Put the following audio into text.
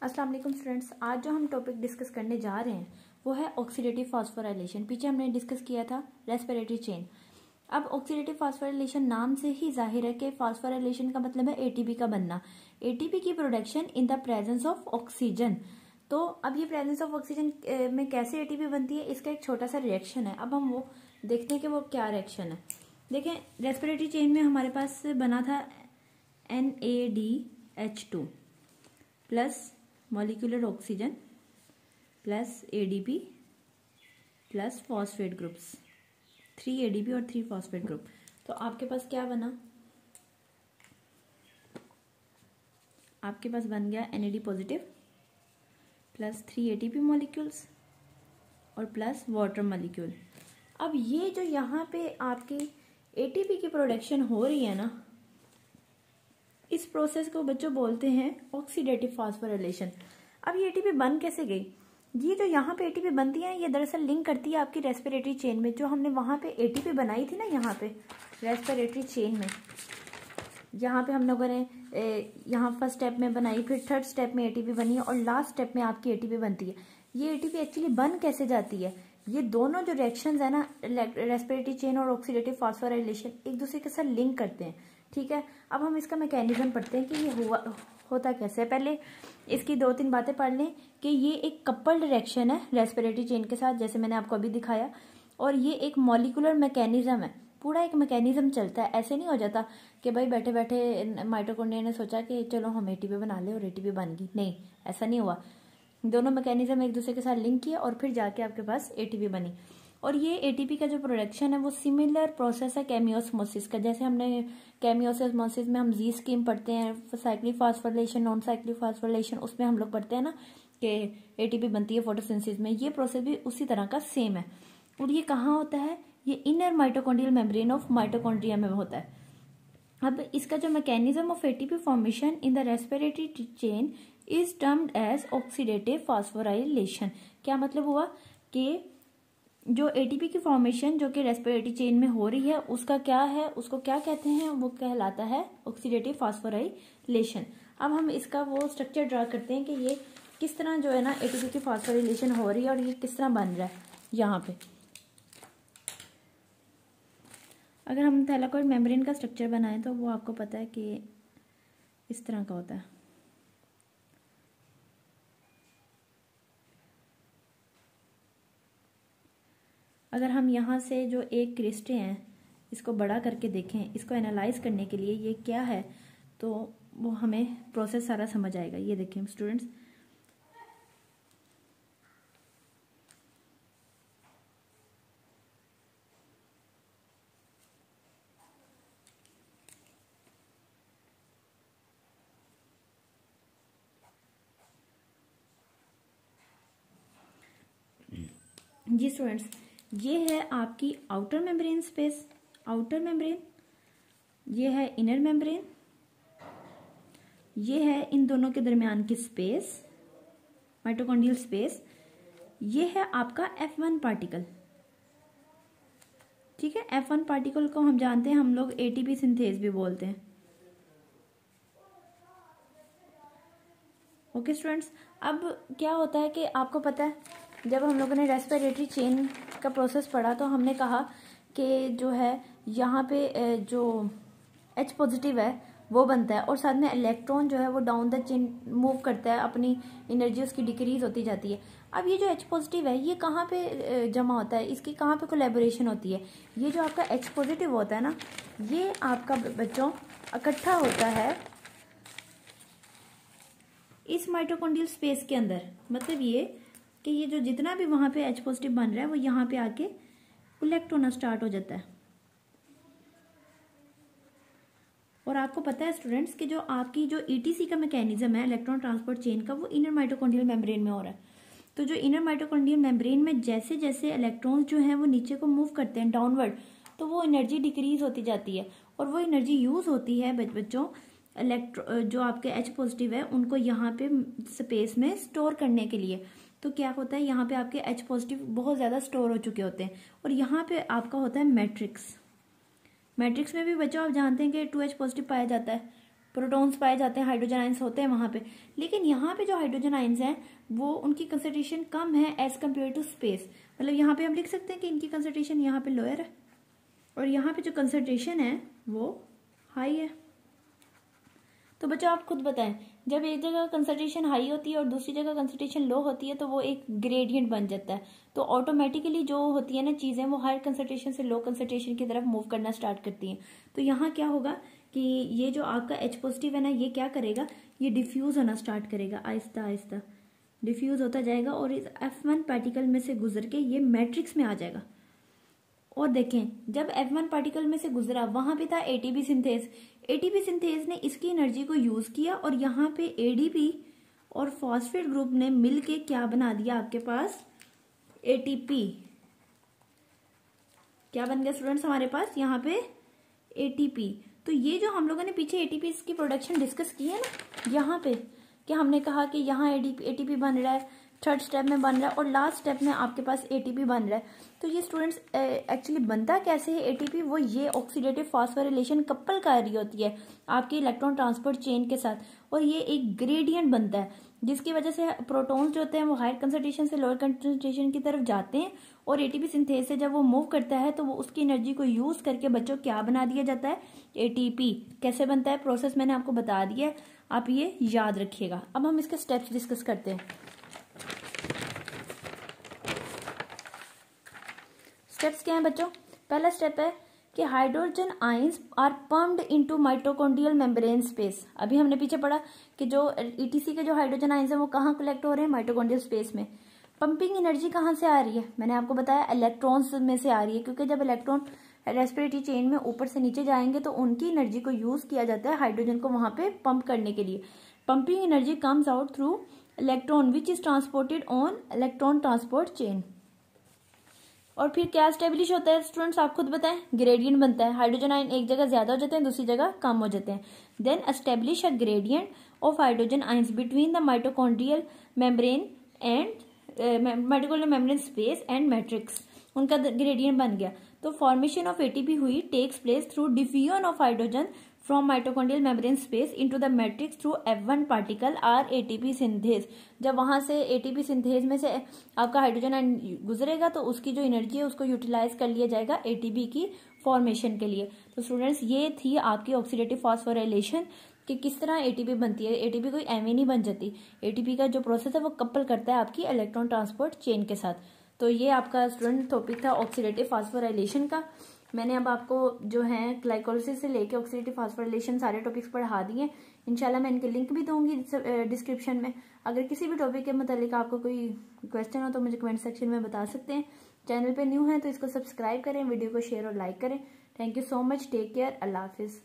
अस्सलाम वालेकुम स्टूडेंट्स, आज जो हम टॉपिक डिस्कस करने जा रहे हैं वो है ऑक्सीडेटिव फास्फोराइलेशन। पीछे हमने डिस्कस किया था रेस्पिरेटरी चेन। अब ऑक्सीडेटिव फास्फोराइलेशन नाम से ही जाहिर है कि फास्फोराइलेशन का मतलब है एटीपी का बनना, एटीपी की production in the presence of oxygen. तो अब ये प्रेजेंस ऑफ ऑक्सीजन में कैसे एटीपी बनती है, इसका एक छोटा सा रिएक्शन है। अब हम वो देखते हैं कि वो क्या रिएक्शन है। देखें, रेस्पिरेटरी चेन में हमारे पास बना था NADH2 plus molecular oxygen plus ADP plus phosphate groups, 3 ADP और 3 फॉस्फेट ग्रुप। तो आपके पास क्या बना, आपके पास बन गया NAD positive plus 3 ATP molecules और प्लस वाटर मॉलिक्यूल। अब ये जो यहाँ पे आपकी ATP की प्रोडक्शन हो रही है ना, इस प्रोसेस को बच्चों बोलते हैं ऑक्सीडेटिव फास्फोराइलेशन। अब ये एटीपी बन कैसे गई? ये जो यहाँ पे एटीपी बनती है ये दरअसल लिंक करती है आपकी रेस्पिरेटरी चेन में। जो हमने वहां पे एटीपी बनाई थी ना, यहाँ पे रेस्पिरेटरी चेन में, यहाँ पे हम लोगों ने यहाँ फर्स्ट स्टेप में बनाई, फिर थर्ड स्टेप में एटीपी बनी और लास्ट स्टेप में आपकी एटीपी बनती है। ये एटीपी एक्चुअली बन कैसे जाती है? ये दोनों जो रिएक्शंस है ना, रेस्पिरेटरी चेन और ऑक्सीडेटिव फास्फोराइलेशन, एक दूसरे के साथ लिंक करते हैं। ठीक है, अब हम इसका मैकेनिज्म पढ़ते हैं कि ये होता कैसे है। पहले इसकी 2-3 बातें पढ़ लें कि ये एक कपल्ड रिएक्शन है रेस्पिरेटरी चेन के साथ, जैसे मैंने आपको अभी दिखाया, और ये एक मॉलिक्यूलर मैकेनिज्म है। पूरा एक मैकेनिज्म चलता है, ऐसे नहीं हो जाता कि भाई बैठे बैठे माइटोकॉन्ड्रिया ने सोचा कि चलो हम एटीपी बना ले और एटीपी बन गई। नहीं, ऐसा नहीं हुआ। दोनों मैकेनिज्म एक दूसरे के साथ लिंक किया और फिर जाके आपके पास एटीपी बनी। और ये एटीपी का जो प्रोडक्शन है वो सिमिलर प्रोसेस है केमियोस्मोसिस का। जैसे हमने केमियोस्मोसिस में हम जी स्कीम पढ़ते हैं, cyclic phosphorylation, non cyclic phosphorylation, उसमें हम लोग पढ़ते हैं ना कि एटीपी बनती है फोटोसिंथेसिस में। ये प्रोसेस भी उसी तरह का सेम है। और ये कहाँ होता है? ये inner mitochondrial membrane of mitochondria में होता है। अब इसका जो mechanism of ATP formation in the respiratory chain is termed as oxidative phosphorylation. क्या मतलब हुआ कि जो एटीपी की फॉर्मेशन जो कि रेस्पिरेटरी चेन में हो रही है उसका क्या है, उसको क्या कहते हैं? वो कहलाता है ऑक्सीडेटिव फास्फोराइलेशन। अब हम इसका वो स्ट्रक्चर ड्रा करते हैं कि ये किस तरह जो है ना एटीपी की फास्फोराइलेशन हो रही है और ये किस तरह बन रहा है। यहाँ पे अगर हम थैलाकोइड मेम्ब्रेन का स्ट्रक्चर बनाएं तो वो आपको पता है कि इस तरह का होता है। अगर हम यहाँ से जो एक क्रिस्टे हैं इसको बड़ा करके देखें, इसको एनालाइज करने के लिए ये क्या है, तो वो हमें प्रोसेस सारा समझ आएगा। ये देखें स्टूडेंट्स, जी स्टूडेंट्स, ये है आपकी outer membrane space, outer membrane, ये है इनर मेम्ब्रेन, ये है इन दोनों के दरमियान की स्पेस, माइटोकॉन्ड्रियल स्पेस, ये है आपका F1 पार्टिकल। ठीक है, F1 पार्टिकल को हम जानते हैं, हम लोग एटीपी सिंथेज भी बोलते हैं। ओके स्टूडेंट्स, अब क्या होता है कि आपको पता है जब हम लोगों ने रेस्पिरेटरी चेन का प्रोसेस पढ़ा तो हमने कहा कि जो है यहाँ पे जो H पॉजिटिव है वो बनता है और साथ में इलेक्ट्रॉन जो है वो डाउन द चेन मूव करता है, अपनी एनर्जी उसकी डिक्रीज होती जाती है। अब ये जो H पॉजिटिव है ये कहाँ पे जमा होता है, इसकी कहाँ पे कोलैबोरेशन होती है? ये जो आपका H पॉजिटिव होता है ना, ये आपका बच्चों इकट्ठा होता है इस माइटोकॉन्ड्रियल स्पेस के अंदर। मतलब ये कि ये जो जितना भी वहां पे H पॉजिटिव बन रहा है वो यहाँ पे आके कलेक्ट होना स्टार्ट हो जाता है। और आपको पता है स्टूडेंट्स कि जो आपकी जो ETC का मैकेनिज्म है इलेक्ट्रॉन ट्रांसपोर्ट चेन का, वो इनर माइटोकॉन्ड्रियल मेम्ब्रेन में हो रहा है। तो जो इनर माइटोकॉन्ड्रियल मेम्ब्रेन में जैसे जैसे इलेक्ट्रॉन्स जो हैं वो नीचे को मूव करते हैं डाउनवर्ड, तो वो एनर्जी डिक्रीज होती जाती है और वो एनर्जी यूज होती है बच्चों जो आपके H पॉजिटिव है उनको यहाँ पे स्पेस में स्टोर करने के लिए। तो क्या होता है, यहाँ पे आपके H पॉजिटिव बहुत ज्यादा स्टोर हो चुके होते हैं और यहाँ पे आपका होता है मैट्रिक्स। मैट्रिक्स में भी बच्चों आप जानते हैं कि 2H पॉजिटिव पाया जाता है। प्रोटॉन्स पाए जाते हैं, हाइड्रोजन आयंस होते हैं वहां पे। लेकिन यहाँ पे जो हाइड्रोजन आयंस हैं वो उनकी कंसंट्रेशन कम है एज कम्पेयर टू स्पेस। मतलब यहाँ पे हम लिख सकते हैं कि इनकी कंसंट्रेशन यहाँ पे लोअर है और यहाँ पे जो कंसंट्रेशन है वो हाई है। तो बच्चों आप खुद बताएं, जब एक जगह कंसंट्रेशन हाई होती है और दूसरी जगह कंसंट्रेशन लो होती है तो वो एक ग्रेडियंट बन जाता है। तो ऑटोमेटिकली जो होती है ना चीजें, वो हाई कंसंट्रेशन से लो कंसंट्रेशन की तरफ मूव करना स्टार्ट करती हैं। तो यहाँ क्या होगा कि ये जो आपका H पॉजिटिव है ना, ये क्या करेगा, ये डिफ्यूज होना स्टार्ट करेगा, आहिस्ता आहिस्ता डिफ्यूज होता जाएगा और इस F1 पार्टिकल में से गुजर के ये मैट्रिक्स में आ जाएगा। और देखें, जब F1 पार्टिकल में से गुजरा वहां पे था एटीपी सिंथेज। एटीपी सिंथेज ने इसकी एनर्जी को यूज किया और यहाँ पे एडीपी और फॉस्फेट ग्रुप ने मिलके क्या बना दिया, आपके पास एटीपी। क्या बन गया स्टूडेंट्स हमारे पास यहाँ पे एटीपी। तो ये जो हम लोगों ने पीछे एटीपी की प्रोडक्शन डिस्कस की है ना, यहाँ पे क्या हमने कहा कि यहाँ एटीपी बन रहा है, थर्ड स्टेप में बन रहा है और लास्ट स्टेप में आपके पास एटीपी बन रहा है। तो ये स्टूडेंट्स एक्चुअली बनता कैसे है एटीपी, वो ये ऑक्सीडेटिव फॉस्फोराइलेशन कपल कर रही होती है आपके इलेक्ट्रॉन ट्रांसपोर्ट चेन के साथ और ये एक ग्रेडियंट बनता है जिसकी वजह से प्रोटॉन्स जो होते हैं वो हायर कंसंट्रेशन से लोअर कंसंट्रेशन की तरफ जाते हैं और एटीपी सिंथेज से जब वो मूव करता है तो वो उसकी एनर्जी को यूज करके बच्चों क्या बना दिया जाता है, एटीपी। कैसे बनता है प्रोसेस मैंने आपको बता दिया है, आप ये याद रखिएगा। अब हम इसके स्टेप्स डिस्कस करते हैं। स्टेप्स क्या है बच्चों, पहला स्टेप है कि hydrogen ions are pumped into mitochondrial membrane space. अभी हमने पीछे पढ़ा कि जो ईटीसी के जो हाइड्रोजन आयंस है वो कहाँ कलेक्ट हो रहे हैं, माइटोकॉन्ड्रियल स्पेस में। पंपिंग एनर्जी कहाँ से आ रही है, मैंने आपको बताया इलेक्ट्रॉन्स में से आ रही है, क्योंकि जब इलेक्ट्रॉन रेस्पिरेटरी चेन में ऊपर से नीचे जाएंगे तो उनकी एनर्जी को यूज किया जाता है हाइड्रोजन को वहां पे पंप करने के लिए। Pumping energy comes out through electron which is transported on electron transport chain. और फिर क्या स्टेब्लिश होता है स्टूडेंट्स, आप खुद बताएं, ग्रेडियंट बनता है। हाइड्रोजन आयन एक जगह ज्यादा हो जाते हैं, दूसरी जगह कम हो जाते हैं। Then establish a gradient of hydrogen ions between the mitochondrial membrane and mitochondrial membrane space and matrix, उनका ग्रेडियंट बन गया। तो फॉर्मेशन ऑफ एटीपी हुई takes place through diffusion of hydrogen from mitochondrial membrane space into the matrix through F1 particle are ATP synthase. जब वहां से ATP synthase में से आपका हाइड्रोजन आयन गुजरेगा तो उसकी जो एनर्जी है उसको यूटिलाइज कर लिया जाएगा एटीपी की फॉर्मेशन के लिए। तो स्टूडेंट्स ये थी आपकी ऑक्सीडेटिव फॉस्फोराइलेशन कि किस तरह एटीपी बनती है। एटीपी कोई एवं नहीं बन जाती, एटीपी का जो प्रोसेस है वो कपल करता है आपकी इलेक्ट्रॉन ट्रांसपोर्ट चेन के साथ। तो ये आपका स्टूडेंट टॉपिक था ऑक्सीडेटिव फॉस्फोराइलेशन का। मैंने अब आपको जो है ग्लाइकोलिसिस से लेके ऑक्सीडेटिव फॉस्फोराइलेशन सारे टॉपिक्स पढ़ा दिए। इंशाल्लाह मैं इनके लिंक भी दूंगी डिस्क्रिप्शन में। अगर किसी भी टॉपिक के मतलब आपको कोई क्वेश्चन हो तो मुझे कमेंट सेक्शन में बता सकते हैं। चैनल पे न्यू है तो इसको सब्सक्राइब करें, वीडियो को शेयर और लाइक करें। Thank you so much, take care, अल्लाह हाफिज।